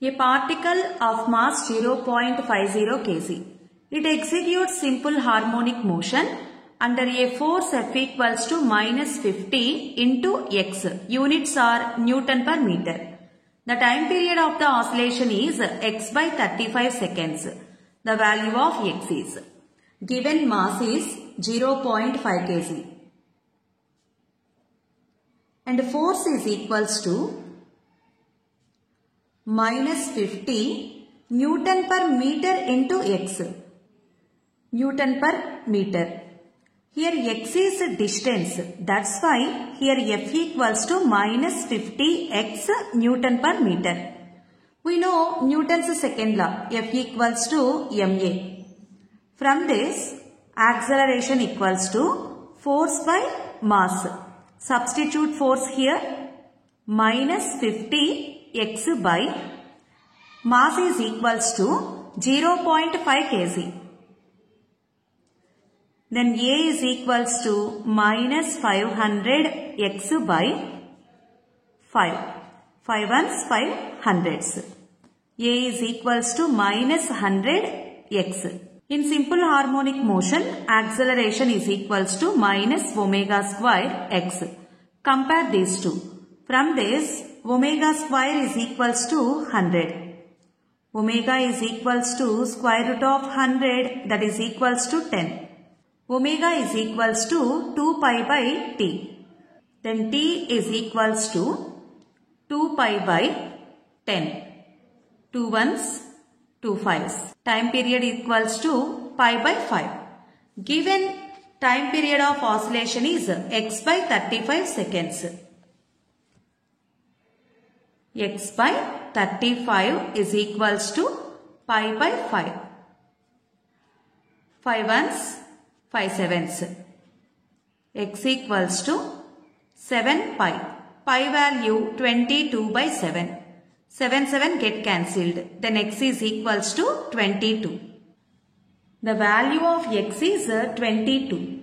A particle of mass 0.50 kg. It executes simple harmonic motion under a force F equals to minus 50 into x. Units are Newton per meter. The time period of the oscillation is x by 35 seconds. The value of x is. Given mass is 0.5 kg. And force is equals to minus 50 Newton per meter into x. Newton per meter. Here x is distance. That's why here F equals to minus 50 x Newton per meter. We know Newton's second law. F equals to ma. From this, acceleration equals to force by mass. Substitute force here. Minus 50 x by mass is equals to 0.5 kg. Then A is equals to minus 500 x by 5. 5 ones 5 hundreds. A is equals to minus 100 x. In simple harmonic motion, acceleration is equals to minus omega square x. Compare these two. From this, omega square is equals to 100. Omega is equals to square root of 100, that is equals to 10. Omega is equals to 2 pi by t. Then t is equals to 2 pi by 10. 2 ones, 2 fives. Time period equals to pi by 5. Given time period of oscillation is x by 35 seconds. X by 35 is equals to pi by 5. 5 ones, 5 sevens. X equals to 7 pi. Pi value 22 by 7. 7 get cancelled. Then x is equals to 22. The value of x is 22.